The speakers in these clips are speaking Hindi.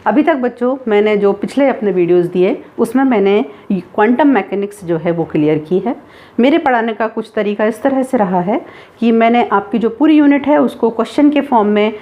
अभी तक बच्चों मैंने जो पिछले अपने वीडियोस दिए उसमें मैंने क्वांटम मैकेनिक्स जो है वो क्लियर की है। मेरे पढ़ाने का कुछ तरीका इस तरह से रहा है कि मैंने आपकी जो पूरी यूनिट है उसको क्वेश्चन के फॉर्म में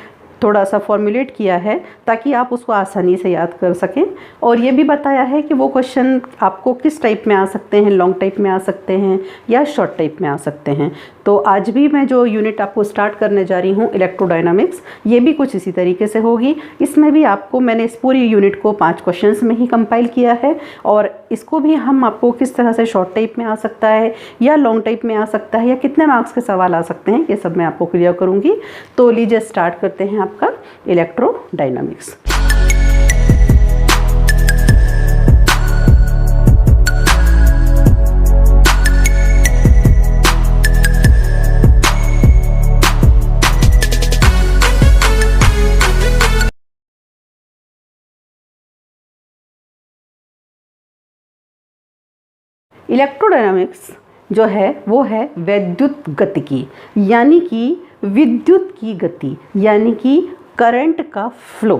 थोड़ा सा फॉर्मुलेट किया है ताकि आप उसको आसानी से याद कर सकें, और ये भी बताया है कि वो क्वेश्चन आपको किस टाइप में आ सकते हैं, लॉन्ग टाइप में आ सकते हैं या शॉर्ट टाइप में आ सकते हैं। तो आज भी मैं जो यूनिट आपको स्टार्ट करने जा रही हूँ इलेक्ट्रोडायनामिक्स, ये भी कुछ इसी तरीके से होगी। इसमें भी आपको मैंने इस पूरी यूनिट को 5 क्वेश्चंस में ही कंपाइल किया है, और इसको भी हम आपको किस तरह से शॉर्ट टाइप में आ सकता है या लॉन्ग टाइप में आ सकता है या कितने मार्क्स के सवाल आ सकते हैं, ये सब मैं आपको क्लियर करूँगी। तो लीजिए स्टार्ट करते हैं आपका इलेक्ट्रोडायनामिक्स। इलेक्ट्रोडायनामिक्स जो है वो है वैद्युत गतिकी, यानी कि विद्युत की गति, यानी कि करंट का फ्लो।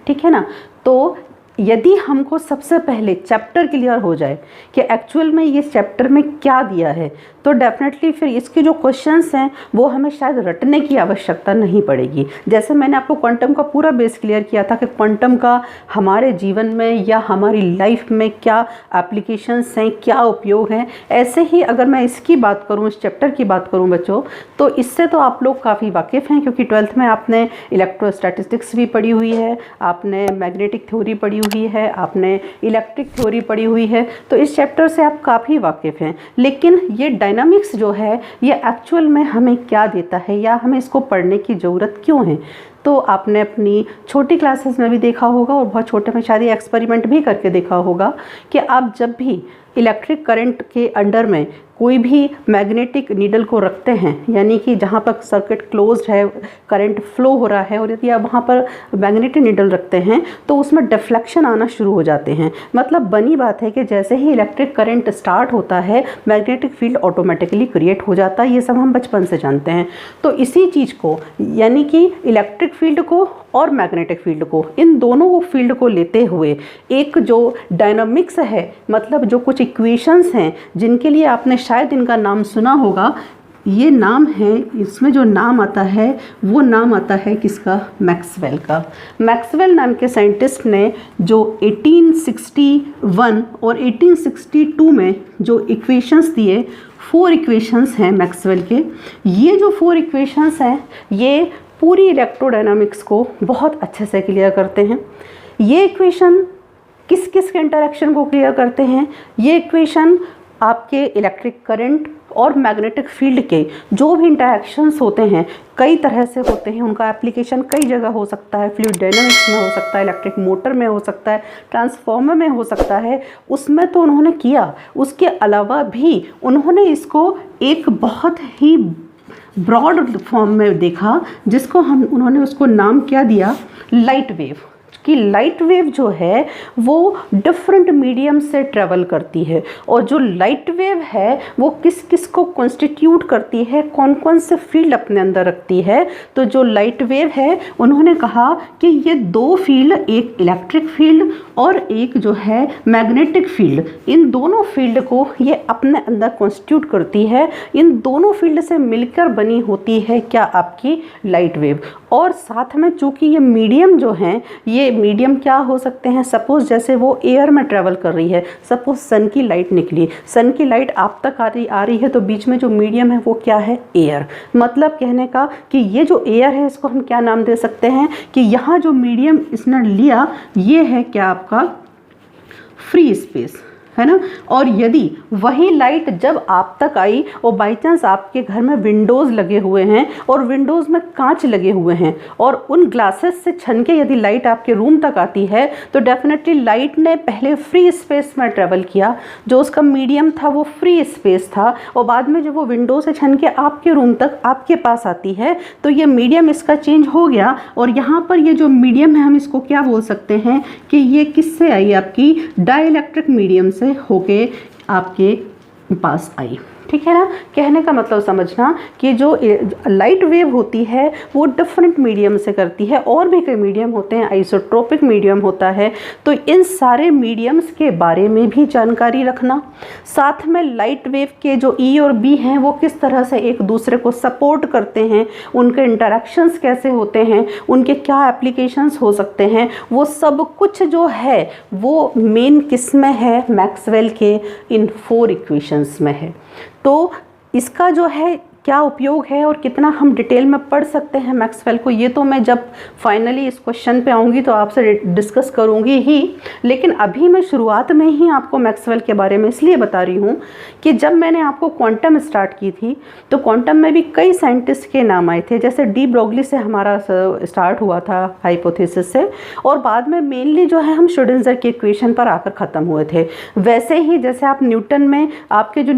ठीक है ना। तो यदि हमको सबसे पहले चैप्टर क्लियर हो जाए कि एक्चुअल में ये चैप्टर में क्या दिया है, तो डेफिनेटली फिर इसके जो क्वेश्चंस हैं वो हमें शायद रटने की आवश्यकता नहीं पड़ेगी। जैसे मैंने आपको क्वांटम का पूरा बेस क्लियर किया था कि क्वांटम का हमारे जीवन में या हमारी लाइफ में क्या एप्लीकेशंस हैं, क्या उपयोग हैं, ऐसे ही अगर मैं इसकी बात करूँ, इस चैप्टर की बात करूँ बच्चों, तो इससे तो आप लोग काफ़ी वाकिफ़ हैं, क्योंकि 12th में आपने इलेक्ट्रोस्टैटिस्टिक्स भी पढ़ी हुई है, आपने मैग्नेटिक थ्योरी पढ़ी हुई है, आपने इलेक्ट्रिक थ्योरी पढ़ी हुई है, तो इस चैप्टर से आप काफ़ी वाकिफ़ हैं। लेकिन ये डायनामिक्स जो है ये एक्चुअल में हमें क्या देता है या हमें इसको पढ़ने की ज़रूरत क्यों है, तो आपने अपनी छोटी क्लासेस में भी देखा होगा और बहुत छोटे में शायद एक्सपेरिमेंट भी करके देखा होगा कि आप जब भी इलेक्ट्रिक करंट के अंडर में कोई भी मैग्नेटिक नीडल को रखते हैं, यानी कि जहाँ पर सर्किट क्लोज्ड है, करंट फ्लो हो रहा है, और यदि आप वहाँ पर मैग्नेटिक नीडल रखते हैं तो उसमें डिफ्लेक्शन आना शुरू हो जाते हैं। मतलब बनी बात है कि जैसे ही इलेक्ट्रिक करंट स्टार्ट होता है मैग्नेटिक फील्ड ऑटोमेटिकली क्रिएट हो जाता है। ये सब हम बचपन से जानते हैं। तो इसी चीज़ को, यानी कि इलेक्ट्रिक फील्ड को और मैग्नेटिक फील्ड को, इन दोनों फील्ड को लेते हुए एक जो डायनामिक्स है, मतलब जो कुछ इक्वेशंस हैं जिनके लिए आपने शायद इनका नाम सुना होगा, ये नाम है, इसमें जो नाम आता है वो नाम आता है किसका? मैक्सवेल का। मैक्सवेल नाम के साइंटिस्ट ने जो 1861 और 1862 में जो इक्वेशंस दिए, 4 इक्वेशंस हैं मैक्सवेल के। ये जो 4 इक्वेशंस हैं ये पूरी इलेक्ट्रोडायनामिक्स को बहुत अच्छे से क्लियर करते हैं। ये इक्वेशन किस किस के इंटरेक्शन को क्लियर करते हैं? ये इक्वेशन आपके इलेक्ट्रिक करंट और मैग्नेटिक फील्ड के जो भी इंटरेक्शंस होते हैं, कई तरह से होते हैं, उनका एप्लीकेशन कई जगह हो सकता है, फ्लूइड डायनामिक्स में हो सकता है, इलेक्ट्रिक मोटर में हो सकता है, ट्रांसफार्मर में हो सकता है, उसमें तो उन्होंने किया। उसके अलावा भी उन्होंने इसको एक बहुत ही ब्रॉड फॉर्म में देखा, जिसको उन्होंने उसको नाम क्या दिया? Light wave. कि लाइट वेव जो है वो डिफरेंट मीडियम से ट्रेवल करती है, और जो लाइट वेव है वो किस किस को कॉन्स्टिट्यूट करती है, कौन कौन से फील्ड अपने अंदर रखती है। तो जो लाइट वेव है, उन्होंने कहा कि ये 2 फील्ड, एक इलेक्ट्रिक फील्ड और एक जो है मैग्नेटिक फील्ड, इन दोनों फील्ड को ये अपने अंदर कॉन्स्टिट्यूट करती है। इन दोनों फील्ड से मिलकर बनी होती है क्या? आपकी लाइट वेव। और साथ में चूँकि ये मीडियम जो हैं, ये मीडियम क्या हो सकते हैं? सपोज़ जैसे वो एयर में ट्रैवल कर रही है, सपोज़ सन की लाइट निकली, सन की लाइट आप तक आ रही है, तो बीच में जो मीडियम है वो क्या है? एयर। मतलब कहने का कि ये जो एयर है इसको हम क्या नाम दे सकते हैं कि यहाँ जो मीडियम इसने लिया ये है क्या? आपका फ्री स्पेस, है ना। और यदि वही लाइट जब आप तक आई और बाई चांस आपके घर में विंडोज़ लगे हुए हैं और विंडोज़ में कांच लगे हुए हैं और उन ग्लासेस से छन के यदि लाइट आपके रूम तक आती है, तो डेफिनेटली लाइट ने पहले फ्री स्पेस में ट्रेवल किया, जो उसका मीडियम था वो फ्री स्पेस था, और बाद में जब वो विंडो से छन के आपके रूम तक आपके पास आती है तो ये मीडियम इसका चेंज हो गया। और यहाँ पर ये जो मीडियम है हम इसको क्या बोल सकते हैं कि ये किससे आई? आपकी डाइलेक्ट्रिक मीडियम से होके आपके पास आई। ठीक है ना। कहने का मतलब समझना कि जो लाइट वेव होती है वो डिफरेंट मीडियम से करती है, और भी कई मीडियम होते हैं, आइसोट्रोपिक मीडियम होता है। तो इन सारे मीडियम्स के बारे में भी जानकारी रखना, साथ में लाइट वेव के जो ई और बी हैं वो किस तरह से एक दूसरे को सपोर्ट करते हैं, उनके इंटरेक्शंस कैसे होते हैं, उनके क्या एप्लीकेशंस हो सकते हैं, वो सब कुछ जो है वो मेन किस में है, मैक्सवेल के इन 4 इक्वेशंस में है। तो इसका जो है क्या उपयोग है और कितना हम डिटेल में पढ़ सकते हैं मैक्सवेल को, ये तो मैं जब फाइनली इस क्वेश्चन पे आऊँगी तो आपसे डिस्कस करूँगी ही। लेकिन अभी मैं शुरुआत में ही आपको मैक्सवेल के बारे में इसलिए बता रही हूँ कि जब मैंने आपको क्वांटम स्टार्ट की थी तो क्वांटम में भी कई साइंटिस्ट के नाम आए थे। जैसे डी ब्रोगली से हमारा स्टार्ट हुआ था हाइपोथेसिस से, और बाद में मेनली जो है हम श्रोडिंगर के इक्वेशन पर आकर ख़त्म हुए थे। वैसे ही जैसे आप न्यूटन में आपके जो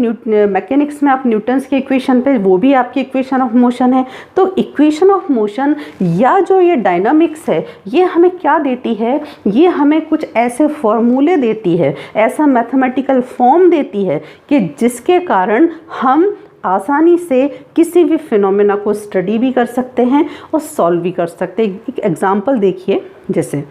मैकेनिक्स में आप न्यूटन्स के इक्वेशन पे, वो भी आपकी इक्वेशन ऑफ मोशन है। तो इक्वेशन ऑफ मोशन या जो ये डायनामिक्स है ये हमें क्या देती है, ये हमें कुछ ऐसे फॉर्मूले देती है, ऐसा मैथमेटिकल फॉर्म देती है कि जिसके कारण हम आसानी से किसी भी फिनोमेना को स्टडी भी कर सकते हैं और सॉल्व भी कर सकते हैं। एक एग्जांपल देखिए, जैसे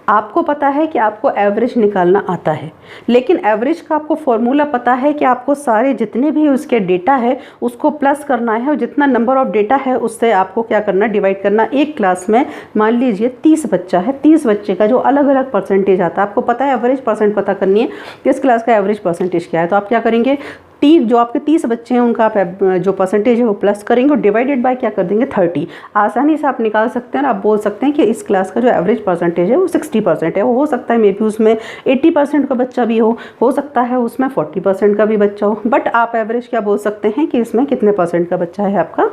आपको पता है कि आपको एवरेज निकालना आता है, लेकिन एवरेज का आपको फॉर्मूला पता है कि आपको सारे जितने भी उसके डेटा है उसको प्लस करना है, और जितना नंबर ऑफ डेटा है उससे आपको क्या करना, डिवाइड करना। एक क्लास में मान लीजिए 30 बच्चा है, 30 बच्चे का जो अलग अलग परसेंटेज आता है, आपको पता है एवरेज परसेंट पता करनी है कि इस क्लास का एवरेज परसेंटेज क्या है। तो आप क्या करेंगे, जो आपके 30 बच्चे हैं उनका आप जो परसेंटेज है वो प्लस करेंगे और डिवाइडेड बाय क्या कर देंगे, 30। आसानी से आप निकाल सकते हैं और आप बोल सकते हैं कि इस क्लास का जो एवरेज परसेंटेज है वो 60% है। वो हो सकता है मे बी उसमें 80% का बच्चा भी हो सकता है उसमें 40% का भी बच्चा हो, बट आप एवरेज क्या बोल सकते हैं कि इसमें कितने परसेंट का बच्चा है आपका,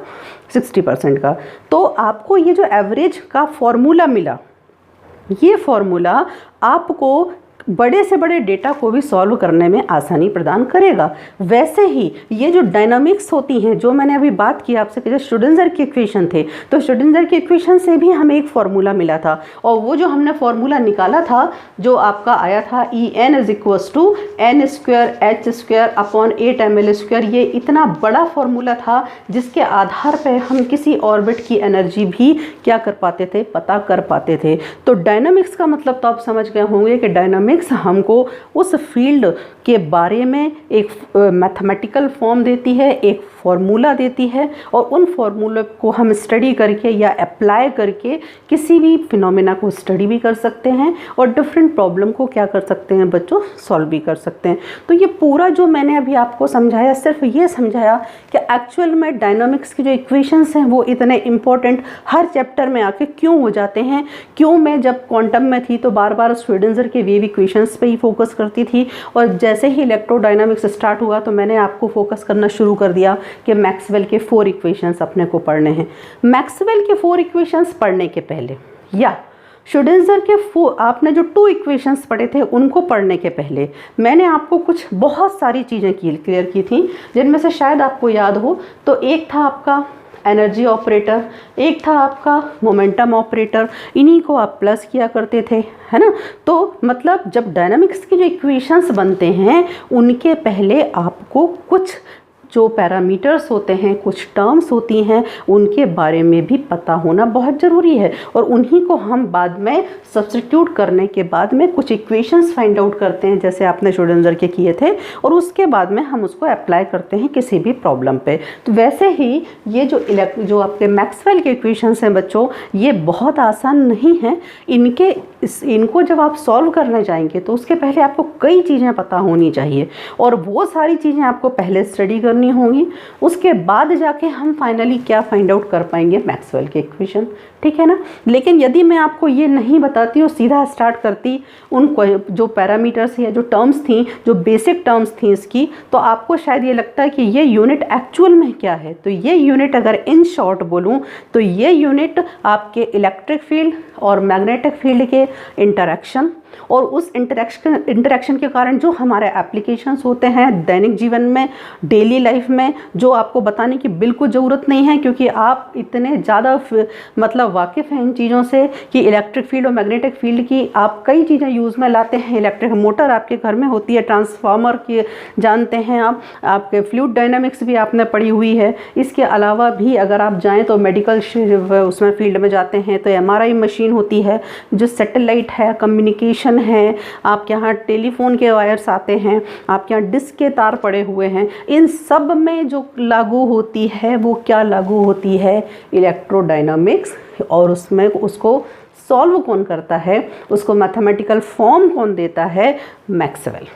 60% का। तो आपको ये जो एवरेज का फॉर्मूला मिला, ये फॉर्मूला आपको बड़े से बड़े डेटा को भी सॉल्व करने में आसानी प्रदान करेगा। वैसे ही ये जो डायनामिक्स होती हैं, जो मैंने अभी बात की आपसे कि जो श्रोडिंगर के इक्वेशन थे, तो श्रोडिंगर के इक्वेशन से भी हमें एक फॉर्मूला मिला था, और वो जो हमने फॉर्मूला निकाला था जो आपका आया था En = n²h²/8ml²। ये इतना बड़ा फॉर्मूला था जिसके आधार पर हम किसी ऑर्बिट की एनर्जी भी क्या कर पाते थे, पता कर पाते थे। तो डायनामिक्स का मतलब तो आप समझ गए होंगे कि डायनामिक्स हमको उस फील्ड के बारे में एक मैथमेटिकल फॉर्म देती है, एक फॉर्मूला देती है, और उन फॉर्मूले को हम स्टडी करके या अप्लाई करके किसी भी फिनोमेना को स्टडी भी कर सकते हैं और डिफरेंट प्रॉब्लम को क्या कर सकते हैं बच्चों, सॉल्व भी कर सकते हैं। तो ये पूरा जो मैंने अभी आपको समझाया, सिर्फ ये समझाया कि एक्चुअल में डायनामिक्स की जो इक्वेशंस हैं वो इतने इंपॉर्टेंट हर चैप्टर में आके क्यों हो जाते हैं। क्यों मैं जब क्वांटम में थी तो बार बार श्रोडिंगर के वेव इक्वेशंस पे ही फोकस करती थी, और जैसे ही इलेक्ट्रोडायनामिक्स स्टार्ट हुआ तो मैंने आपको फोकस करना शुरू कर दिया कि मैक्सवेल के 4 इक्वेशंस अपने को पढ़ने हैं। मैक्सवेल के 4 इक्वेशंस पढ़ने के पहले, या श्रोडिंगर के आपने जो 2 इक्वेशंस पढ़े थे उनको पढ़ने के पहले, मैंने आपको कुछ बहुत सारी चीज़ें क्लियर की थी, जिनमें से शायद आपको याद हो। तो एक था आपका एनर्जी ऑपरेटर, एक था आपका मोमेंटम ऑपरेटर, इन्हीं को आप प्लस किया करते थे, है ना। तो मतलब जब डायनामिक्स के जो इक्वेशंस बनते हैं उनके पहले आपको कुछ जो पैरामीटर्स होते हैं, कुछ टर्म्स होती हैं, उनके बारे में भी पता होना बहुत ज़रूरी है, और उन्हीं को हम बाद में सब्स्टिट्यूट करने के बाद में कुछ इक्वेशंस फाइंड आउट करते हैं, जैसे आपने श्रोडिंगर के किए थे, और उसके बाद में हम उसको अप्लाई करते हैं किसी भी प्रॉब्लम पे। तो वैसे ही ये जो आपके मैक्सवेल के इक्वेशंस हैं बच्चों, ये बहुत आसान नहीं हैं। इनको जब आप सॉल्व करने जाएंगे तो उसके पहले आपको कई चीज़ें पता होनी चाहिए, और वो सारी चीज़ें आपको पहले स्टडी करनी होंगी। उसके बाद जाके हम फाइनली क्या फाइंड आउट कर पाएंगे, मैक्सवेल के इक्वेशन, ठीक है ना। लेकिन यदि मैं आपको ये नहीं बताती और सीधा स्टार्ट करती उन जो पैरामीटर्स या जो टर्म्स थी, जो बेसिक टर्म्स थी इसकी, तो आपको शायद ये लगता है कि ये यूनिट एक्चुअल में क्या है। तो ये यूनिट अगर इन शॉर्ट बोलूँ तो ये यूनिट आपके इलेक्ट्रिक फील्ड और मैग्नेटिक फील्ड के इंटरेक्शन, और उस इंटरेक्शन के कारण जो हमारे एप्लीकेशंस होते हैं दैनिक जीवन में, डेली लाइफ में, जो आपको बताने की बिल्कुल ज़रूरत नहीं है, क्योंकि आप इतने ज़्यादा मतलब वाकिफ़ हैं इन चीज़ों से कि इलेक्ट्रिक फील्ड और मैग्नेटिक फील्ड की आप कई चीज़ें यूज़ में लाते हैं। इलेक्ट्रिक मोटर आपके घर में होती है, ट्रांसफार्मर की जानते हैं आप, आपके फ्लूइड डायनामिक्स भी आपने पढ़ी हुई है। इसके अलावा भी अगर आप जाएँ तो मेडिकल उसमें फील्ड में जाते हैं तो MRI मशीन होती है, जो सैटेलाइट है, कम्युनिकेशन है, आपके यहाँ टेलीफोन के वायर्स आते हैं, आपके यहाँ डिस्क के तार पड़े हुए हैं। इन सब में जो लागू होती है वो क्या लागू होती है? इलेक्ट्रोडायनामिक्स। और उसमें उसको सॉल्व कौन करता है, उसको मैथमेटिकल फॉर्म कौन देता है? मैक्सवेल।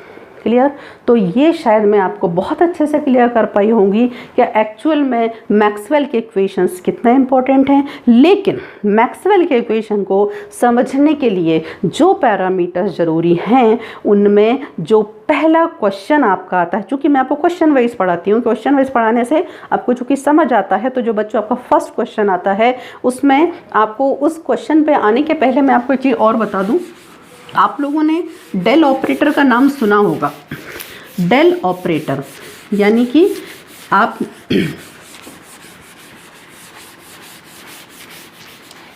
क्लियर? तो ये शायद मैं आपको बहुत अच्छे से क्लियर कर पाई होंगी कि एक्चुअल में मैक्सवेल के इक्वेशंस कितने इंपॉर्टेंट हैं। लेकिन मैक्सवेल के इक्वेशन को समझने के लिए जो पैरामीटर्स ज़रूरी हैं, उनमें जो पहला क्वेश्चन आपका आता है, चूँकि मैं आपको क्वेश्चन वाइज पढ़ाती हूँ, क्वेश्चन वाइज पढ़ाने से आपको चूँकि समझ आता है, तो जो बच्चों आपका फर्स्ट क्वेश्चन आता है उसमें आपको उस क्वेश्चन पे आने के पहले मैं आपको एक चीज़ और बता दूँ। आप लोगों ने डेल ऑपरेटर का नाम सुना होगा। डेल ऑपरेटर यानी कि आप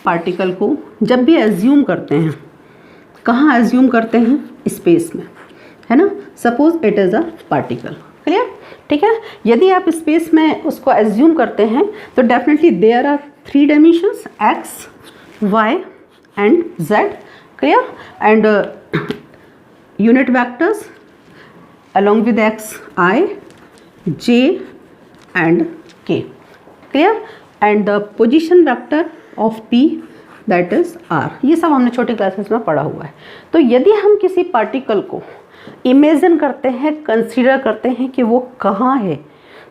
पार्टिकल को जब भी एज्यूम करते हैं, कहाँ एज्यूम करते हैं? स्पेस में, है ना। Suppose it is a particle. Clear? ठीक है। यदि आप स्पेस में उसको एज्यूम करते हैं तो definitely there are 3 dimensions, x, y and z. Clear? And unit vectors along with x, I, j and k. Clear? And the position vector of p, that is r. ये सब हमने छोटी क्लासेस में पढ़ा हुआ है। तो यदि हम किसी पार्टिकल को इमेजिन करते हैं, कंसीडर करते हैं कि वो कहाँ है,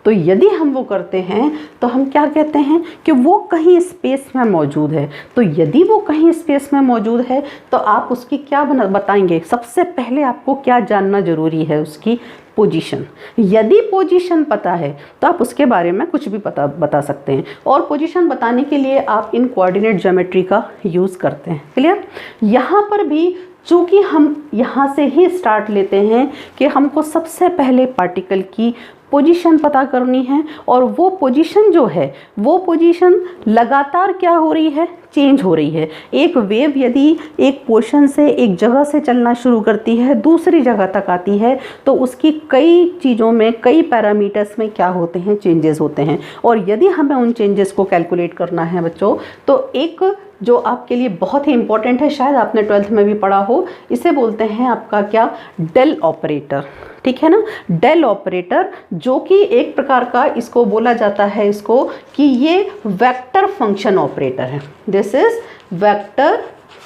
तो यदि हम वो करते हैं तो हम क्या कहते हैं कि वो कहीं स्पेस में मौजूद है। तो यदि वो कहीं स्पेस में मौजूद है तो आप उसकी क्या बताएंगे? सबसे पहले आपको क्या जानना ज़रूरी है? उसकी पोजीशन। यदि पोजीशन पता है तो आप उसके बारे में कुछ भी बता सकते हैं। और पोजीशन बताने के लिए आप इन कोऑर्डिनेट ज्योमेट्री का यूज़ करते हैं। क्लियर? यहाँ पर भी चूँकि हम यहाँ से ही स्टार्ट लेते हैं कि हमको सबसे पहले पार्टिकल की पोजीशन पता करनी है, और वो पोजीशन जो है वो पोजीशन लगातार क्या हो रही है? चेंज हो रही है। एक वेव यदि एक पोर्शन से, एक जगह से चलना शुरू करती है, दूसरी जगह तक आती है, तो उसकी कई चीज़ों में, कई पैरामीटर्स में क्या होते हैं? चेंजेस होते हैं। और यदि हमें उन चेंजेस को कैलकुलेट करना है बच्चों, तो एक जो आपके लिए बहुत ही इंपॉर्टेंट है, शायद आपने 12th में भी पढ़ा हो, इसे बोलते हैं आपका क्या? Del operator. ठीक है ना। डेल ऑपरेटर जो कि एक प्रकार का इसको बोला जाता है इसको कि ये वेक्टर फंक्शन ऑपरेटर है। This is vector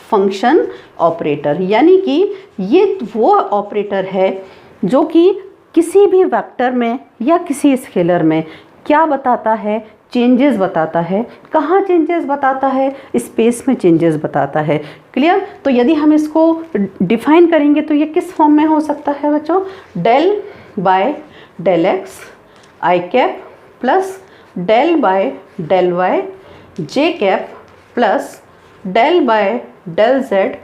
function operator, यानी कि ये वो ऑपरेटर है जो कि किसी भी वेक्टर में या किसी स्केलर में क्या बताता है? चेंजेस बताता है। कहाँ चेंजेस बताता है? स्पेस में चेंजेस बताता है। क्लियर? तो यदि हम इसको डिफाइन करेंगे तो ये किस फॉर्म में हो सकता है बच्चों? Del by del x i cap plus del by del y j cap plus del by del z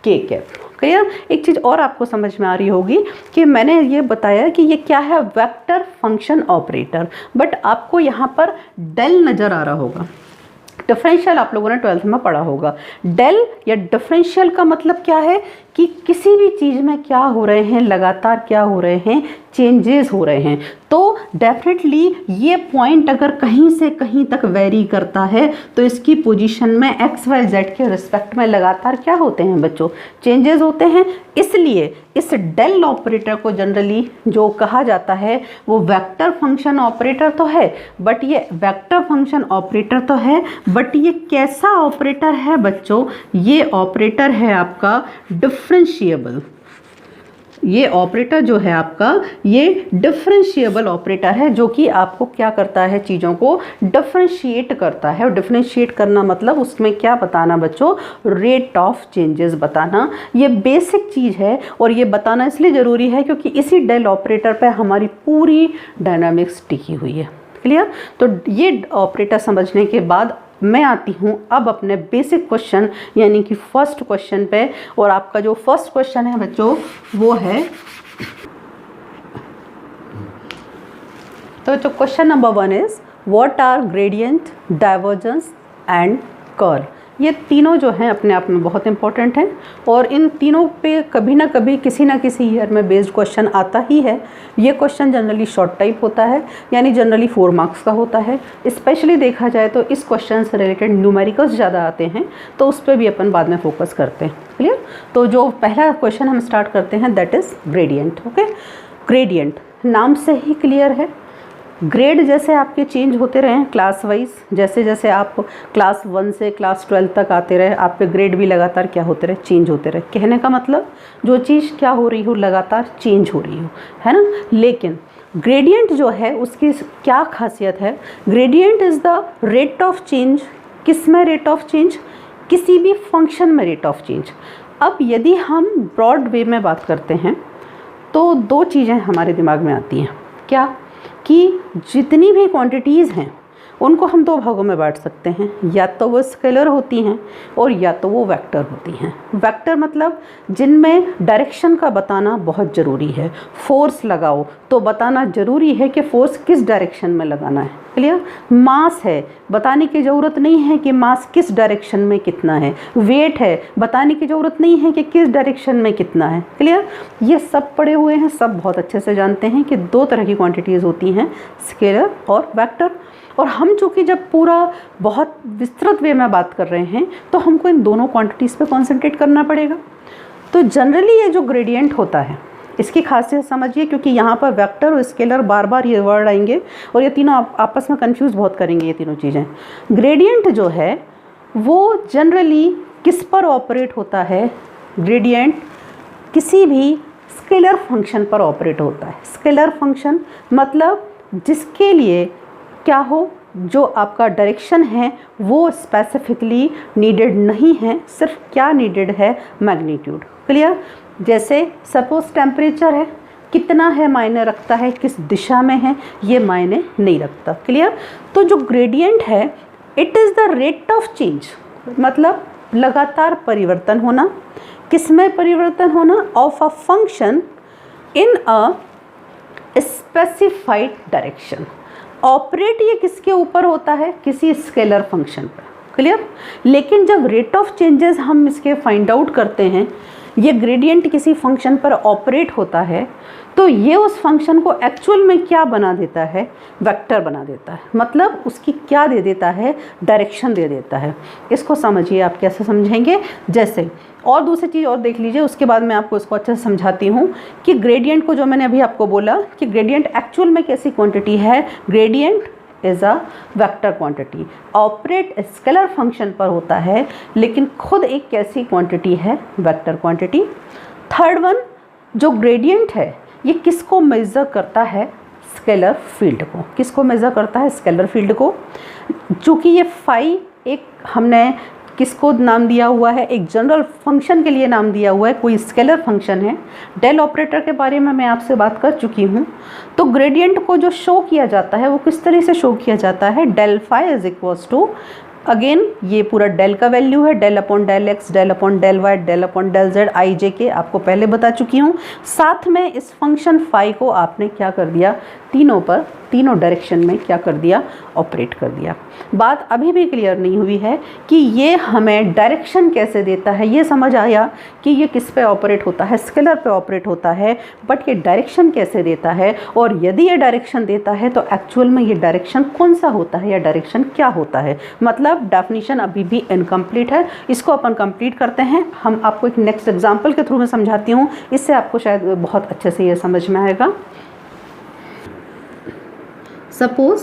के कैप। क्लियर? एक चीज़ और आपको समझ में आ रही होगी कि मैंने ये बताया कि ये क्या है? वेक्टर फंक्शन ऑपरेटर, बट आपको यहाँ पर डेल नज़र आ रहा होगा। डिफरेंशियल आप लोगों ने 12th में पढ़ा होगा। डेल या डिफरेंशियल का मतलब क्या है कि किसी भी चीज़ में क्या हो रहे हैं? लगातार क्या हो रहे हैं? चेंजेस हो रहे हैं। तो डेफिनेटली ये पॉइंट अगर कहीं से कहीं तक वेरी करता है तो इसकी पोजीशन में एक्स वाई जेड के रिस्पेक्ट में लगातार क्या होते हैं बच्चों? चेंजेस होते हैं। इसलिए इस डेल ऑपरेटर को जनरली जो कहा जाता है वो वेक्टर फंक्शन ऑपरेटर तो है, बट ये वेक्टर फंक्शन ऑपरेटर तो है, बट ये कैसा ऑपरेटर है बच्चों? ये ऑपरेटर है आपका डिफरेंशिएबल। ये ऑपरेटर जो है आपका, ये डिफरेंशिएबल ऑपरेटर है जो कि आपको क्या करता है? चीज़ों को डिफरेंशिएट करता है। और डिफरेंशिएट करना मतलब उसमें क्या बताना बच्चों? रेट ऑफ चेंजेस बताना। ये बेसिक चीज़ है और ये बताना इसलिए ज़रूरी है क्योंकि इसी डेल ऑपरेटर पे हमारी पूरी डायनामिक्स टिकी हुई है। क्लियर? तो ये ऑपरेटर समझने के बाद मैं आती हूँ अब अपने बेसिक क्वेश्चन यानी कि फर्स्ट क्वेश्चन पे। और आपका जो फर्स्ट क्वेश्चन है बच्चों वो है, तो जो question number 1 is what are gradient, divergence and curl. ये तीनों जो हैं अपने आप में बहुत इंपॉर्टेंट हैं और इन तीनों पे कभी ना कभी किसी ना किसी ईयर में बेस्ड क्वेश्चन आता ही है। ये क्वेश्चन जनरली शॉर्ट टाइप होता है, यानी जनरली 4 मार्क्स का होता है। स्पेशली देखा जाए तो इस क्वेश्चन से रिलेटेड न्यूमेरिकल्स ज़्यादा आते हैं, तो उस पर भी अपन बाद में फोकस करते हैं। क्लियर? तो जो पहला क्वेश्चन हम स्टार्ट करते हैं that is gradient. Okay, gradient नाम से ही क्लियर है, ग्रेड जैसे आपके चेंज होते रहे क्लास वाइज, जैसे जैसे आप क्लास 1 से क्लास 12 तक आते रहे, आपके ग्रेड भी लगातार क्या होते रहे, चेंज होते रहे। कहने का मतलब जो चीज़ क्या हो रही हो, लगातार चेंज हो रही हो, है ना। लेकिन ग्रेडियंट जो है उसकी क्या खासियत है, gradient is the rate of change. किस में रेट ऑफ चेंज? किसी भी फंक्शन में रेट ऑफ चेंज। अब यदि हम ब्रॉड वे में बात करते हैं तो 2 चीज़ें हमारे दिमाग में आती हैं। क्या? कि जितनी भी क्वांटिटीज़ हैं उनको हम 2 भागों में बांट सकते हैं, या तो वो स्केलर होती हैं और या तो वो वेक्टर होती हैं। वेक्टर मतलब जिनमें डायरेक्शन का बताना बहुत ज़रूरी है। फोर्स लगाओ तो बताना ज़रूरी है कि फोर्स किस डायरेक्शन में लगाना है। क्लियर? मास है, बताने की ज़रूरत नहीं है कि मास किस डायरेक्शन में कितना है। वेट है, बताने की ज़रूरत नहीं है कि किस डायरेक्शन में कितना है। क्लियर? ये सब पढ़े हुए हैं, सब बहुत अच्छे से जानते हैं कि 2 तरह की क्वांटिटीज़ होती हैं, स्केलर और वेक्टर। और हम चूँकि जब पूरा बहुत विस्तृत वे में बात कर रहे हैं तो हमको इन दोनों क्वांटिटीज़ पे कंसंट्रेट करना पड़ेगा। तो जनरली ये जो ग्रेडियंट होता है इसकी खासियत समझिए, क्योंकि यहाँ पर वेक्टर और स्केलर बार बार ये वर्ड आएंगे और ये तीनों आपस में कंफ्यूज बहुत करेंगे ये तीनों चीज़ें। ग्रेडियंट जो है वो जनरली किस पर ऑपरेट होता है? ग्रेडियंट किसी भी स्केलर फंक्शन पर ऑपरेट होता है। स्केलर फंक्शन मतलब जिसके लिए क्या हो, जो आपका डायरेक्शन है वो स्पेसिफिकली नीडेड नहीं है, सिर्फ क्या नीडेड है, मैग्नीट्यूड। क्लियर? जैसे सपोज टेम्परेचर है, कितना है मायने रखता है, किस दिशा में है ये मायने नहीं रखता। क्लियर? तो जो ग्रेडियंट है it is the rate of change, मतलब लगातार परिवर्तन होना। किस में परिवर्तन होना? Of a function in a specified direction. Operate ये किसके ऊपर होता है? किसी स्केलर फंक्शन पर। क्लियर? लेकिन जब रेट ऑफ चेंजेस हम इसके फाइंड आउट करते हैं, ये ग्रेडियंट किसी फंक्शन पर ऑपरेट होता है, तो ये उस फंक्शन को एक्चुअल में क्या बना देता है? वेक्टर बना देता है। मतलब उसकी क्या दे देता है? डायरेक्शन दे देता है। इसको समझिए, आप कैसे समझेंगे? जैसे और दूसरी चीज़ और देख लीजिए, उसके बाद मैं आपको इसको अच्छे से समझाती हूँ कि ग्रेडियंट को जो मैंने अभी आपको बोला कि ग्रेडियंट एक्चुअल में कैसी क्वांटिटी है। Gradient is a vector quantity, operate scalar function पर होता है, लेकिन खुद एक कैसी क्वांटिटी है? Vector quantity. थर्ड वन, जो ग्रेडियंट है ये किसको मेज़र करता है? स्केलर फील्ड को। किसको मेज़र करता है? स्केलर फील्ड को। चूँकि ये फाई एक हमने किसको नाम दिया हुआ है? एक जनरल फंक्शन के लिए नाम दिया हुआ है, कोई स्केलर फंक्शन है। डेल ऑपरेटर के बारे में मैं आपसे बात कर चुकी हूँ। तो ग्रेडियंट को जो शो किया जाता है वो किस तरह से शो किया जाता है? Del phi is equals to, again ये पूरा डेल का वैल्यू है, del upon del x, del upon del y, del upon del z, i j k आपको पहले बता चुकी हूँ। साथ में इस फंक्शन फाई को आपने क्या कर दिया? तीनों पर, तीनों डायरेक्शन में क्या कर दिया? ऑपरेट कर दिया। बात अभी भी क्लियर नहीं हुई है कि ये हमें डायरेक्शन कैसे देता है। ये समझ आया कि ये किस पे ऑपरेट होता है? स्केलर पे ऑपरेट होता है, बट ये डायरेक्शन कैसे देता है, और यदि ये डायरेक्शन देता है तो एक्चुअल में ये डायरेक्शन कौन सा होता है या डायरेक्शन क्या होता है? मतलब डेफिनेशन अभी भी इनकम्प्लीट है, इसको अपन कंप्लीट करते हैं। हम आपको एक नेक्स्ट एग्जाम्पल के थ्रू में समझाती हूँ, इससे आपको शायद बहुत अच्छे से ये समझ में आएगा। Suppose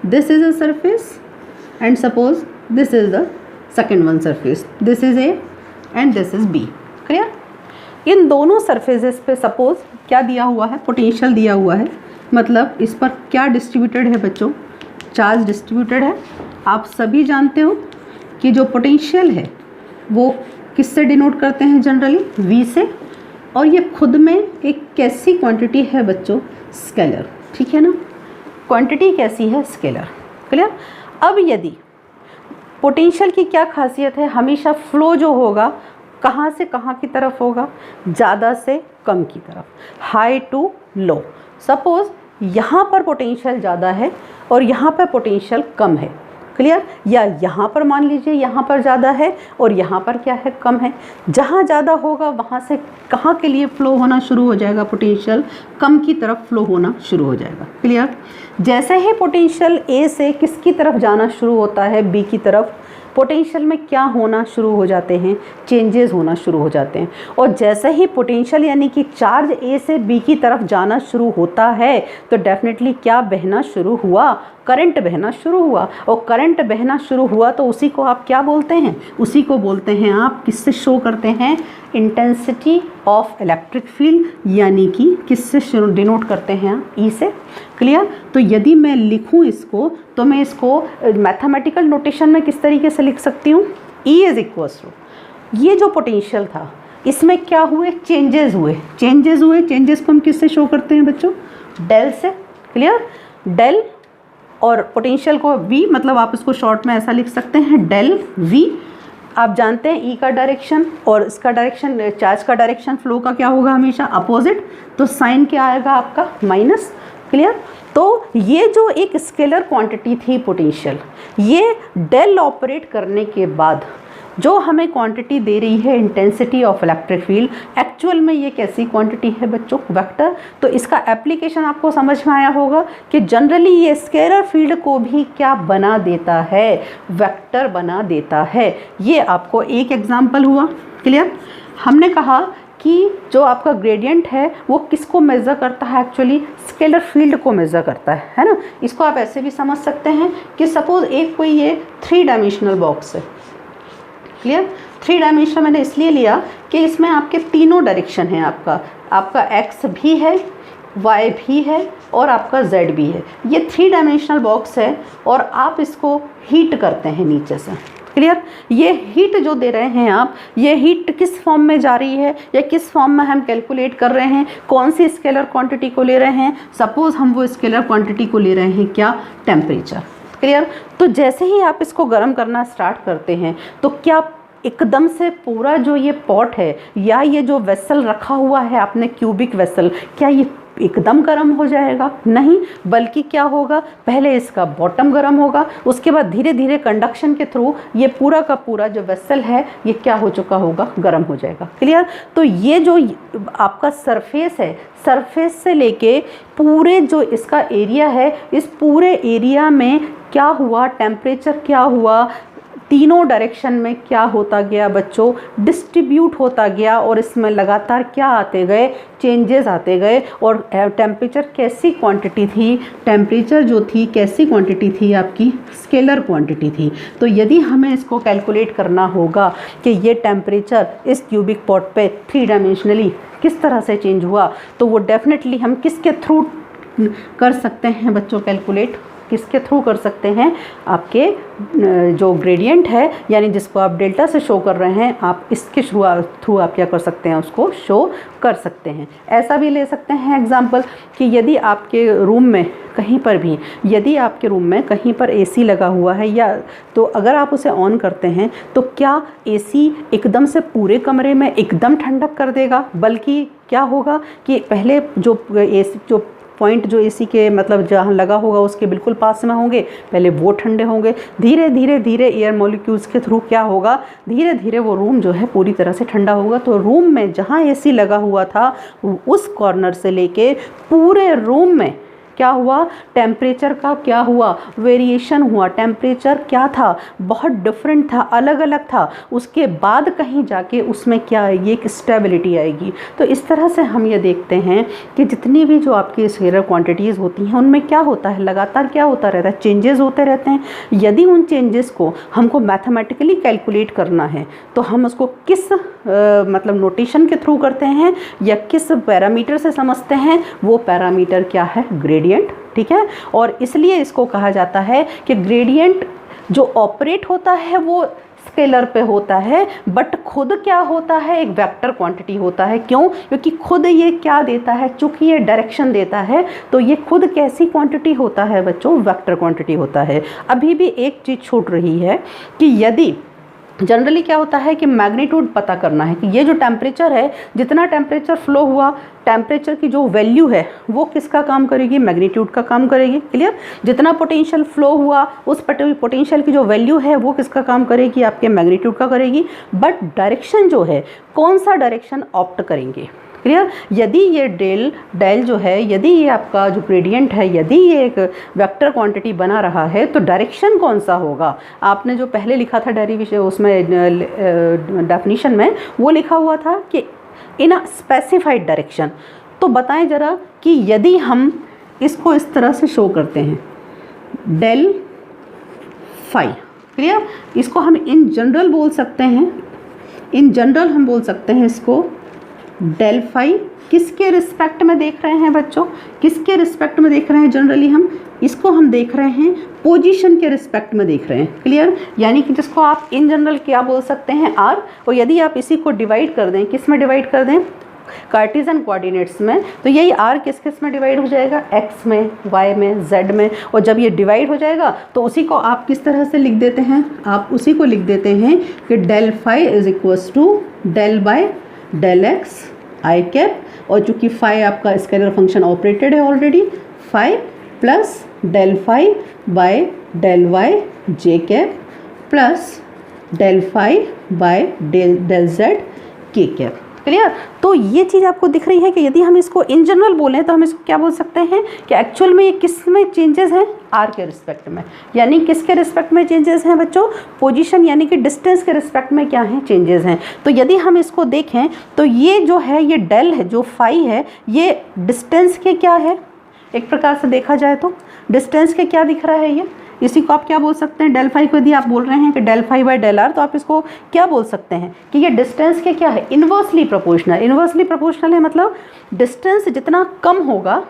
this is a surface and suppose this is the second one surface. This is A and this is B. Clear? इन दोनों सरफेसेस पे सपोज क्या दिया हुआ है? पोटेंशियल दिया हुआ है। मतलब इस पर क्या डिस्ट्रीब्यूटेड है बच्चों? चार्ज डिस्ट्रीब्यूटेड है। आप सभी जानते हो कि जो पोटेंशियल है वो किससे डिनोट करते हैं? जनरली V से। और ये खुद में एक कैसी क्वांटिटी है बच्चों? स्केलर। ठीक है ना? क्वांटिटी कैसी है? स्केलर। क्लियर? अब यदि पोटेंशियल की क्या खासियत है? हमेशा फ्लो जो होगा कहाँ से कहाँ की तरफ होगा? ज़्यादा से कम की तरफ, हाई टू लो। सपोज यहाँ पर पोटेंशियल ज़्यादा है और यहाँ पर पोटेंशियल कम है। क्लियर। या यहाँ पर मान लीजिए यहाँ पर ज़्यादा है और यहाँ पर क्या है, कम है। जहाँ ज़्यादा होगा वहाँ से कहाँ के लिए फ़्लो होना शुरू हो जाएगा, पोटेंशियल कम की तरफ फ़्लो होना शुरू हो जाएगा। क्लियर। जैसे ही पोटेंशियल ए से किसकी तरफ जाना शुरू होता है, बी की तरफ, पोटेंशियल में क्या होना शुरू हो जाते हैं, चेंजेस होना शुरू हो जाते हैं। और जैसे ही पोटेंशियल यानी कि चार्ज ए से बी की तरफ जाना शुरू होता है तो डेफिनेटली क्या बहना शुरू हुआ, करंट बहना शुरू हुआ। और करंट बहना शुरू हुआ तो उसी को आप क्या बोलते हैं, उसी को बोलते हैं आप, किससे शो करते हैं, इंटेंसिटी ऑफ इलेक्ट्रिक फील्ड, यानी कि किससे डिनोट करते हैं आप, ई से। क्लियर। तो यदि मैं लिखूं इसको तो मैं इसको मैथमेटिकल नोटेशन में किस तरीके से लिख सकती हूँ, E इज इक्वल्स टू, ये जो पोटेंशियल था इसमें क्या हुए, चेंजेस हुए। चेंजेस को हम किससे शो करते हैं बच्चों, डेल से। क्लियर। डेल और पोटेंशियल को V, मतलब आप इसको शॉर्ट में ऐसा लिख सकते हैं, डेल V। आप जानते हैं E का डायरेक्शन और इसका डायरेक्शन, चार्ज का डायरेक्शन फ्लो का क्या होगा, हमेशा अपोजिट। तो साइन क्या आएगा आपका, माइनस। क्लियर। तो ये जो एक स्केलर क्वांटिटी थी पोटेंशियल, ये डेल ऑपरेट करने के बाद जो हमें क्वांटिटी दे रही है intensity of electric field, actual में ये कैसी क्वांटिटी है बच्चों, वेक्टर। तो इसका एप्लीकेशन आपको समझ में आया होगा कि जनरली ये स्केलर फील्ड को भी क्या बना देता है, वेक्टर बना देता है। ये आपको एक एग्जांपल हुआ। क्लियर। हमने कहा कि जो आपका ग्रेडियंट है वो किसको मेज़र करता है, एक्चुअली स्केलर फील्ड को मेज़र करता है ना। इसको आप ऐसे भी समझ सकते हैं कि सपोज एक कोई ये 3 डायमेंशनल बॉक्स है। क्लियर। 3 डायमेंशनल मैंने इसलिए लिया कि इसमें आपके तीनों डायरेक्शन है, आपका एक्स भी है, वाई भी है और आपका जेड भी है। ये 3 डायमेंशनल बॉक्स है और आप इसको हीट करते हैं नीचे से। क्लियर। ये हीट जो दे रहे हैं आप, ये हीट किस फॉर्म में जा रही है या किस फॉर्म में हम कैलकुलेट कर रहे हैं, कौन सी स्केलर क्वांटिटी को ले रहे हैं। सपोज हम वो स्केलर क्वांटिटी को ले रहे हैं क्या, टेम्परेचर। क्लियर। तो जैसे ही आप इसको गर्म करना स्टार्ट करते हैं तो क्या एकदम से पूरा जो ये पॉट है या ये जो वेसल रखा हुआ है आपने, क्यूबिक वेसल, क्या ये एकदम गर्म हो जाएगा, नहीं। बल्कि क्या होगा, पहले इसका बॉटम गर्म होगा, उसके बाद धीरे धीरे कंडक्शन के थ्रू ये पूरा का पूरा जो वेसल है ये क्या हो चुका होगा, गर्म हो जाएगा। क्लियर। तो ये जो आपका सरफेस है, सरफेस से लेके पूरे जो इसका एरिया है, इस पूरे एरिया में क्या हुआ, टेम्परेचर क्या हुआ, तीनों डायरेक्शन में क्या होता गया बच्चों, डिस्ट्रीब्यूट होता गया और इसमें लगातार क्या आते गए, चेंजेस आते गए। और टेम्परेचर कैसी क्वांटिटी थी, टेम्परेचर जो थी कैसी क्वांटिटी थी आपकी, स्केलर क्वांटिटी थी। तो यदि हमें इसको कैलकुलेट करना होगा कि ये टेम्परेचर इस क्यूबिक पॉट पे 3 डायमेंशनली किस तरह से चेंज हुआ, तो वो डेफिनेटली हम किसके थ्रू कर सकते हैं बच्चों, कैलकुलेट किसके थ्रू कर सकते हैं, आपके जो ग्रेडियंट है यानी जिसको आप डेल्टा से शो कर रहे हैं, आप इसके थ्रू आप क्या कर सकते हैं, उसको शो कर सकते हैं। ऐसा भी ले सकते हैं एग्जांपल कि यदि आपके रूम में कहीं पर भी, यदि आपके रूम में कहीं पर एसी लगा हुआ है या तो अगर आप उसे ऑन करते हैं तो क्या एसी एकदम से पूरे कमरे में एकदम ठंडक कर देगा, बल्कि क्या होगा कि पहले जो एसी जो पॉइंट जो एसी के मतलब जहाँ लगा होगा उसके बिल्कुल पास में होंगे, पहले वो ठंडे होंगे, धीरे धीरे धीरे एयर मॉलिक्यूल्स के थ्रू क्या होगा, धीरे धीरे वो रूम जो है पूरी तरह से ठंडा होगा। तो रूम में जहाँ एसी लगा हुआ था उस कॉर्नर से लेके पूरे रूम में क्या हुआ, टेम्परेचर का क्या हुआ, वेरिएशन हुआ। टेम्परेचर क्या था, बहुत डिफरेंट था, अलग अलग था। उसके बाद कहीं जाके उसमें क्या आएगी, एक स्टेबिलिटी आएगी। तो इस तरह से हम ये देखते हैं कि जितनी भी जो आपकी स्केलर क्वांटिटीज़ होती हैं उनमें क्या होता है, लगातार क्या होता रहता है, चेंजेस होते रहते हैं। यदि उन चेंजेस को हमको मैथमेटिकली कैलकुलेट करना है तो हम उसको किस मतलब नोटेशन के थ्रू करते हैं या किस पैरामीटर से समझते हैं, वो पैरामीटर क्या है, ग्रेडियंट। ठीक है। और इसलिए इसको कहा जाता है कि ग्रेडियंट जो ऑपरेट होता है वो स्केलर पे होता है, बट खुद क्या होता है, एक वेक्टर क्वांटिटी होता है। क्यों? क्योंकि खुद ये क्या देता है, चूंकि ये डायरेक्शन देता है तो ये खुद कैसी क्वांटिटी होता है बच्चों, वेक्टर क्वांटिटी होता है। अभी भी एक चीज़ छूट रही है कि यदि जनरली क्या होता है कि मैग्नीट्यूड पता करना है कि ये जो टेम्परेचर है, जितना टेम्परेचर फ्लो हुआ, टेम्परेचर की जो वैल्यू है वो किसका काम करेगी, मैग्नीट्यूड का काम करेगी। क्लियर। जितना पोटेंशियल फ्लो हुआ उस पोटेंशियल की जो वैल्यू है वो किसका काम करेगी, आपके मैग्नीट्यूड का करेगी। बट डायरेक्शन जो है, कौन सा डायरेक्शन ऑप्ट करेंगे। क्लियर। यदि ये डेल जो है, यदि ये आपका जो ग्रेडियंट है, यदि ये एक वेक्टर क्वांटिटी बना रहा है तो डायरेक्शन कौन सा होगा। आपने जो पहले लिखा था डेरिवेशन उसमें डेफिनेशन में वो लिखा हुआ था कि इन अ स्पेसिफाइड डायरेक्शन। तो बताएं ज़रा कि यदि हम इसको इस तरह से शो करते हैं डेल फाई। क्लियर। इसको हम इन जनरल बोल सकते हैं, इन जनरल हम बोल सकते हैं इसको डेल फाई। किसके रिस्पेक्ट में देख रहे हैं बच्चों, किसके रिस्पेक्ट में देख रहे हैं। जनरली हम इसको हम देख रहे हैं पोजीशन के रिस्पेक्ट में देख रहे हैं। क्लियर। यानी कि जिसको आप इन जनरल क्या बोल सकते हैं, आर। और यदि आप इसी को डिवाइड कर दें, किस में डिवाइड कर दें, कार्टेशियन कोऑर्डिनेट्स में, तो यही आर किस किस में डिवाइड हो जाएगा, एक्स में, वाई में, जेड में। और जब ये डिवाइड हो जाएगा तो उसी को आप किस तरह से लिख देते हैं, आप उसी को लिख देते हैं कि del phi is equals to del by del x i cap. और चूंकि फाई आपका स्केलर फंक्शन ऑपरेटेड है already, phi plus del phi by del y j cap plus del phi by del z के कैप। क्लियर। तो ये चीज़ आपको दिख रही है कि यदि हम इसको इन जनरल बोलें तो हम इसको क्या बोल सकते हैं कि एक्चुअल में ये किस में चेंजेस हैं, आर के रिस्पेक्ट में। यानी किसके रिस्पेक्ट में चेंजेस हैं बच्चों, पोजीशन यानी कि डिस्टेंस के रिस्पेक्ट में क्या हैं, चेंजेस हैं। तो यदि हम इसको देखें तो ये जो है, ये डेल है, जो फाई है, ये डिस्टेंस के क्या है, एक प्रकार से देखा जाए तो डिस्टेंस के क्या दिख रहा है, ये इसी को आप क्या बोल सकते हैं, डेल फाई को यदि आप बोल रहे हैं कि del phi by del r, तो आप इसको क्या बोल सकते हैं कि ये डिस्टेंस के क्या है, इन्वर्सली प्रोपोर्शनल। इन्वर्सली प्रोपोर्शनल है मतलब डिस्टेंस जितना कम होगा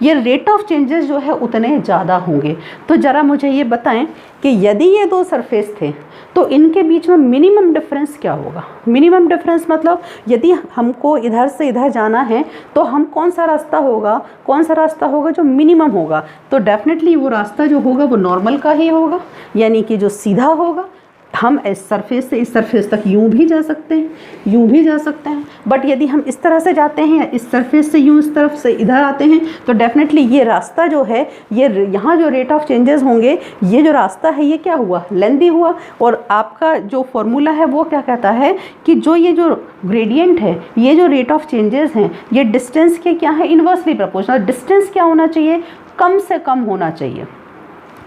ये रेट ऑफ चेंजेस जो है उतने ज़्यादा होंगे। तो ज़रा मुझे ये बताएं कि यदि ये दो सरफेस थे तो इनके बीच में मिनिमम डिफरेंस क्या होगा। मिनिमम डिफरेंस मतलब यदि हमको इधर से इधर जाना है तो हम कौन सा रास्ता होगा, कौन सा रास्ता होगा जो मिनिमम होगा। तो डेफिनेटली वो रास्ता जो होगा वो नॉर्मल का ही होगा, यानी कि जो सीधा होगा। हम इस सरफेस से इस सरफेस तक यूं भी जा सकते हैं, यूं भी जा सकते हैं। बट यदि हम इस तरह से जाते हैं, इस सरफेस से यूं इस तरफ से इधर आते हैं, तो डेफिनेटली ये रास्ता जो है, ये यहाँ जो रेट ऑफ चेंजेस होंगे, ये जो रास्ता है ये क्या हुआ, लेंदी हुआ। और आपका जो फॉर्मूला है वो क्या कहता है कि जो ये जो ग्रेडियंट है, ये जो रेट ऑफ चेंजेस हैं, ये डिस्टेंस के क्या है, इन्वर्सली प्रोपोर्शनल। डिस्टेंस क्या होना चाहिए, कम से कम होना चाहिए।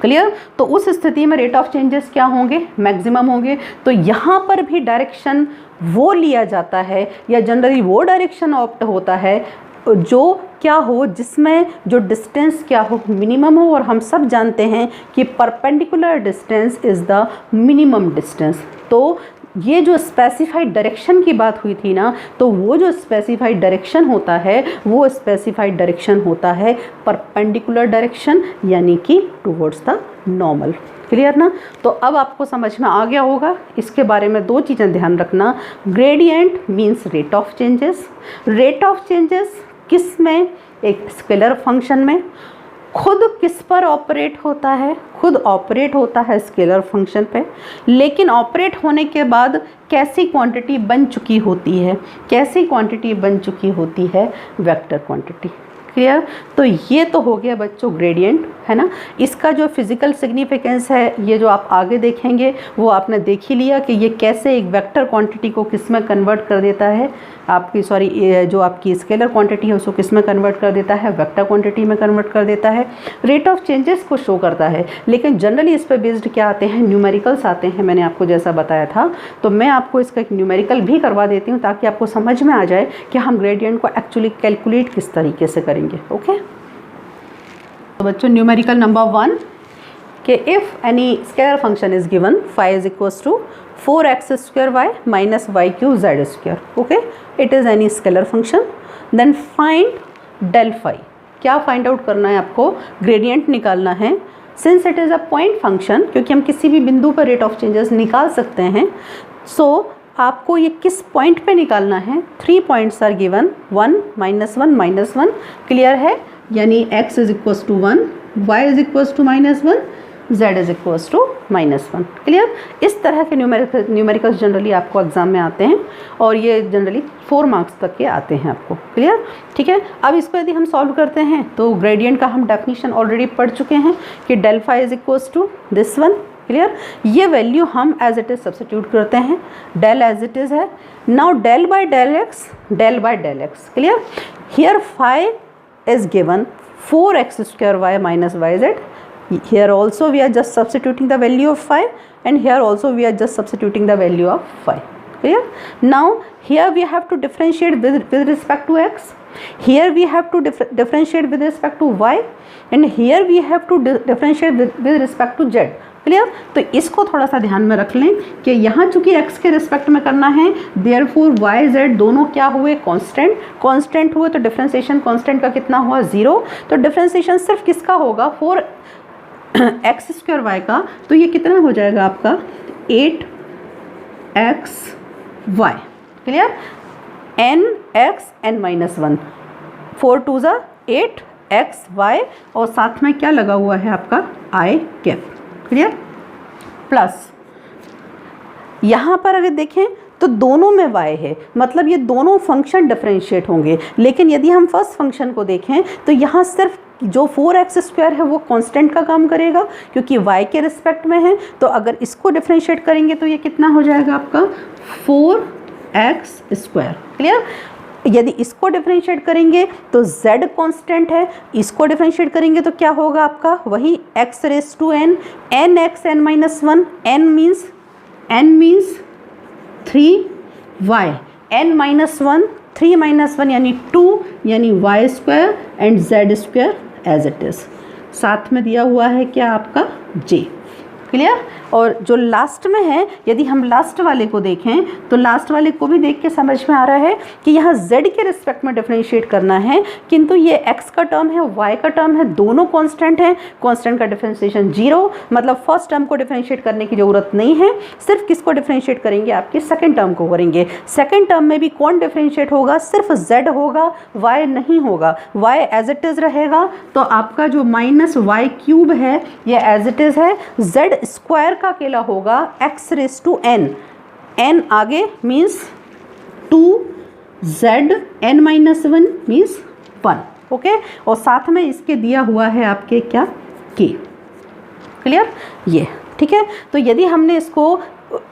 क्लियर। तो उस स्थिति में रेट ऑफ चेंजेस क्या होंगे, मैक्सिमम होंगे। तो यहाँ पर भी डायरेक्शन वो लिया जाता है या जनरली वो डायरेक्शन ऑप्ट होता है जो क्या हो, जिसमें जो डिस्टेंस क्या हो, मिनिमम हो। और हम सब जानते हैं कि perpendicular distance is the minimum distance. तो ये जो स्पेसिफाइड डायरेक्शन की बात हुई थी ना, तो वो जो स्पेसिफाइड डायरेक्शन होता है वो स्पेसिफाइड डायरेक्शन होता है परपेंडिकुलर डायरेक्शन, यानी कि टुवर्ड्स द नॉर्मल। क्लियर ना। तो अब आपको समझ में आ गया होगा। इसके बारे में दो चीज़ें ध्यान रखना, gradient means rate of changes. Rate of changes किस में, एक स्केलर फंक्शन में। खुद किस पर ऑपरेट होता है, खुद ऑपरेट होता है स्केलर फंक्शन पे, लेकिन ऑपरेट होने के बाद कैसी क्वांटिटी बन चुकी होती है, कैसी क्वांटिटी बन चुकी होती है, वेक्टर क्वांटिटी। क्लियर। तो ये तो हो गया बच्चों ग्रेडियंट, है ना। इसका जो फिज़िकल सिग्निफिकेंस है, ये जो आप आगे देखेंगे वो आपने देख ही लिया कि ये कैसे एक वेक्टर क्वांटिटी को किस में कन्वर्ट कर देता है, आपकी जो आपकी स्केलर क्वांटिटी है उसको किस में कन्वर्ट कर देता है, वेक्टर क्वांटिटी में कन्वर्ट कर देता है। रेट ऑफ चेंजेस को शो करता है, लेकिन जनरली इस पर बेस्ड क्या आते हैं, न्यूमेरिकल्स आते हैं। मैंने आपको जैसा बताया था, तो मैं आपको इसका एक न्यूमेरिकल भी करवा देती हूँ ताकि आपको समझ में आ जाए कि हम ग्रेडियंट को एक्चुअली कैलकुलेट किस तरीके से करेंगे। ओके। तो बच्चों न्यूमेरिकल नंबर 1 कि if any scalar function is given phi is equals to 4x square y minus y cube z square. Okay, it is any scalar function. Then find del phi. क्या फाइंड आउट करना है आपको, ग्रेडियंट निकालना है। Since it is a point function, क्योंकि हम किसी भी बिंदु पर रेट ऑफ चेंजेस निकाल सकते हैं, सो आपको ये किस पॉइंट पे निकालना है। 3 पॉइंट्स आर गिवन, 1 -1 -1। क्लियर है, यानी x is equals to 1, y is equals to -1, z is equals to -1। Clear? इस तरह के न्यूमेरिकल्स जनरली आपको एग्जाम में आते हैं और ये जनरली 4 मार्क्स तक के आते हैं आपको। क्लियर? ठीक है, अब इसको यदि हम सॉल्व करते हैं तो ग्रेडियंट का हम डेफिनेशन ऑलरेडी पढ़ चुके हैं कि del phi is equals to this one. Clear? ये वैल्यू हम एज इट इज सब्स्टिट्यूट करते हैं, डेल एज इट इज है। Now del by del x, del by del x. Clear? Here phi is given 4x square y minus yz. Here also we are just substituting the value of phi, and here also we are just substituting the value of phi. Clear? Now here we have to differentiate with respect to x, here we have to differentiate with respect to y, and here we have to differentiate with respect to z. Clear? तो इसको थोड़ा सा ध्यान में रख लें कि यहाँ चूंकि x के रिस्पेक्ट में करना है, देयरफॉर y z दोनों क्या हुए? कांस्टेंट। कांस्टेंट हुए तो डिफरेंशिएशन कांस्टेंट का कितना हुआ? 0। तो डिफरेंशिएशन सिर्फ किसका होगा? 4x स्क्वायर y का। तो ये कितना हो जाएगा आपका? 8xy। क्लियर? nx n-1, 4 2 ज़ा 8xy और साथ में क्या लगा हुआ है आपका? i cap. क्लियर? प्लस यहाँ पर अगर देखें तो दोनों में y है, मतलब ये दोनों फंक्शन डिफरेंशिएट होंगे। लेकिन यदि हम फर्स्ट फंक्शन को देखें तो यहाँ सिर्फ जो 4x स्क्वायर है वो कांस्टेंट का काम करेगा क्योंकि y के रिस्पेक्ट में है। तो अगर इसको डिफरेंशिएट करेंगे तो ये कितना हो जाएगा आपका? 4x square. क्लियर? यदि इसको डिफरेंशिएट करेंगे तो z कांस्टेंट है, इसको डिफरेंशिएट करेंगे तो क्या होगा आपका? वही x raise to n, nx n-1, n means 3y, n-1 3 - 1 यानी 2 यानी y square and z square as it is. साथ में दिया हुआ है क्या आपका? j। क्लियर? और जो लास्ट में है, यदि हम लास्ट वाले को देखें तो लास्ट वाले को भी देख के समझ में आ रहा है कि यहाँ z के रिस्पेक्ट में डिफरेंशिएट करना है, किंतु ये x का टर्म है, y का टर्म है, दोनों कांस्टेंट हैं। कांस्टेंट का डिफरेंशिएशन 0, मतलब फर्स्ट टर्म को डिफरेंशिएट करने की ज़रूरत नहीं है। सिर्फ किसको डिफरेंशिएट करेंगे? आपके सेकेंड टर्म को करेंगे। सेकेंड टर्म में भी कौन डिफरेंशिएट होगा? सिर्फ z होगा, y नहीं होगा। y एज इट इज़ रहेगा। तो आपका जो -y³ है ये एज इट इज़ है। z स्क्वायर का अकेला होगा x raise to n, n आगे means 2z n-1 means 1। Okay, और साथ में इसके दिया हुआ है आपके क्या? k। क्लियर? ये ठीक है। तो यदि हमने इसको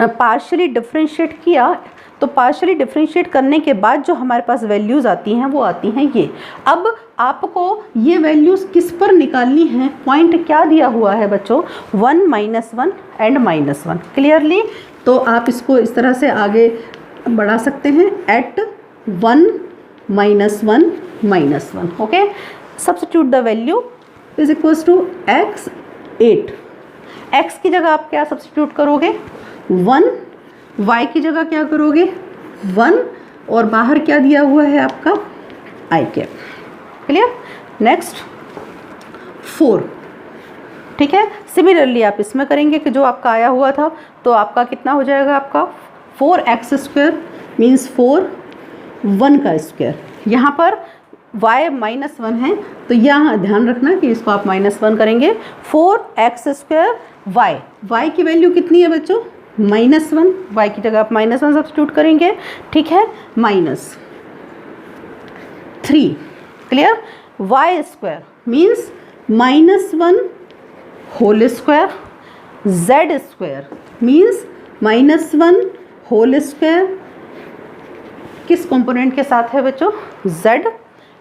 पार्शियली डिफरेंशिएट किया तो पार्शियली डिफरेंशिएट करने के बाद जो हमारे पास वैल्यूज़ आती हैं वो आती हैं ये। अब आपको ये वैल्यूज़ किस पर निकालनी है? पॉइंट क्या दिया हुआ है बच्चों? 1 -1 एंड -1। क्लियरली? तो आप इसको इस तरह से आगे बढ़ा सकते हैं, at 1 -1 -1। Okay, substitute the value is equals to x 8। x की जगह आप क्या सब्स्टिट्यूट करोगे? 1। y की जगह क्या करोगे? 1 और बाहर क्या दिया हुआ है आपका? i cap. क्लियर? नेक्स्ट 4। ठीक है, सिमिलरली आप इसमें करेंगे कि जो आपका आया हुआ था तो आपका कितना हो जाएगा? आपका 4x स्क्वायर मीन्स 4 1 का स्क्वायर। यहाँ पर y -1 है तो यहाँ ध्यान रखना कि इसको आप -1 करेंगे। 4x स्क्वायर y की वैल्यू कितनी है बच्चों? -1। y की जगह आप -1 सब्स्टिट्यूट करेंगे। ठीक है, -3। Clear? y square means -1 whole square, z square means -1 whole square. किस कंपोनेंट के साथ है बच्चों? z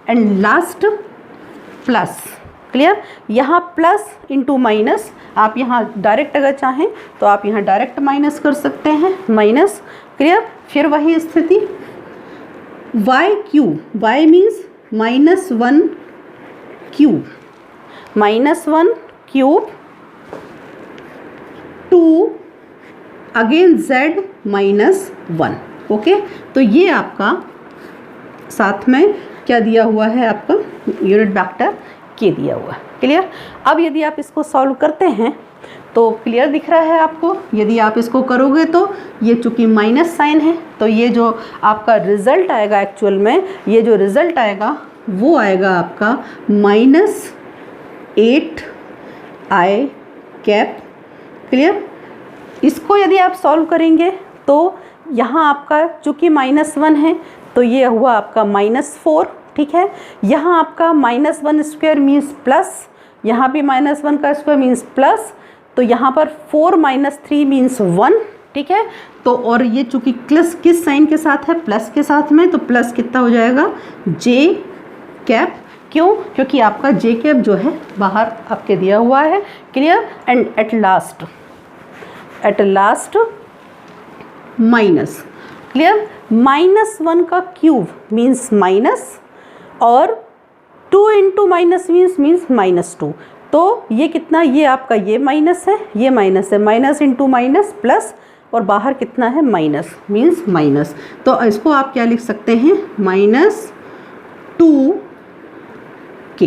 and last plus. Clear? यहाँ प्लस इंटू माइनस, आप यहाँ डायरेक्ट अगर चाहें तो आप यहाँ डायरेक्ट माइनस कर सकते हैं, माइनस। क्लियर? फिर वही स्थिति y³ y means -1 cube, -1 cube 2 again z -1। Okay, तो ये आपका साथ में क्या दिया हुआ है? आपका यूनिट वेक्टर के दिया हुआ है। क्लियर? अब यदि आप इसको सॉल्व करते हैं तो क्लियर दिख रहा है आपको। यदि आप इसको करोगे तो ये चूँकि माइनस साइन है तो ये जो आपका रिज़ल्ट आएगा, एक्चुअल में ये जो रिज़ल्ट आएगा वो आएगा आपका -8i कैप। क्लियर? इसको यदि आप सॉल्व करेंगे तो यहाँ आपका चूँकि -1 है तो ये हुआ आपका -4, ठीक है। यहाँ आपका -1 स्क्वायर मीन्स प्लस, यहाँ भी -1 का स्क्वायर मीन्स प्लस, तो यहाँ पर 4 - 3 मीन्स 1, ठीक है। तो और ये चूँकि प्लस किस साइन के साथ है, प्लस के साथ में, तो प्लस कितना हो जाएगा, जे कैप। क्यों? क्योंकि आपका जे कैप जो है बाहर आपके दिया हुआ है। Clear? And at last minus. Clear? -1 का क्यूब मीन्स माइनस, और 2 × माइनस मीन्स -2। तो ये कितना, ये आपका ये माइनस है, ये माइनस है, माइनस × माइनस प्लस, और बाहर कितना है, माइनस मीन्स माइनस। तो इसको आप क्या लिख सकते हैं, -2k।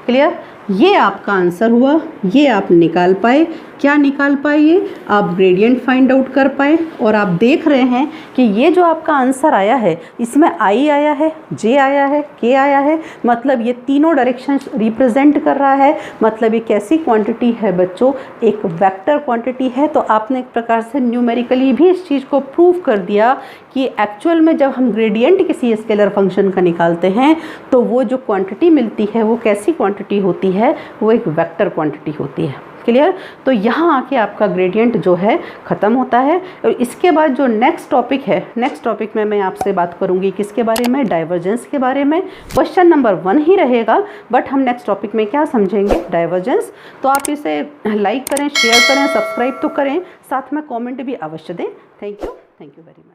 क्लियर? ये आपका आंसर हुआ, ये आप निकाल पाए। क्या निकाल पाए? ये आप ग्रेडियंट फाइंड आउट कर पाए। और आप देख रहे हैं कि ये जो आपका आंसर आया है इसमें I आया है, J आया है, K आया है, मतलब ये तीनों डायरेक्शन रिप्रेजेंट कर रहा है। मतलब ये कैसी क्वांटिटी है बच्चों, एक वेक्टर क्वांटिटी है। तो आपने एक प्रकार से न्यूमेरिकली भी इस चीज़ को प्रूव कर दिया कि एक्चुअल में जब हम ग्रेडियंट किसी स्केलर फंक्शन का निकालते हैं तो वो जो क्वांटिटी मिलती है वो कैसी क्वांटिटी होती है, वो एक वेक्टर क्वांटिटी होती है। क्लियर? तो यहाँ आके आपका ग्रेडियंट जो है ख़त्म होता है। और इसके बाद जो नेक्स्ट टॉपिक है, नेक्स्ट टॉपिक में मैं आपसे बात करूँगी किसके बारे में, डाइवर्जेंस के बारे में। क्वेश्चन नंबर 1 ही रहेगा, बट हम नेक्स्ट टॉपिक में क्या समझेंगे, डाइवर्जेंस। तो आप इसे लाइक करें, शेयर करें, सब्सक्राइब तो करें, साथ में कॉमेंट भी अवश्य दें। Thank you very much.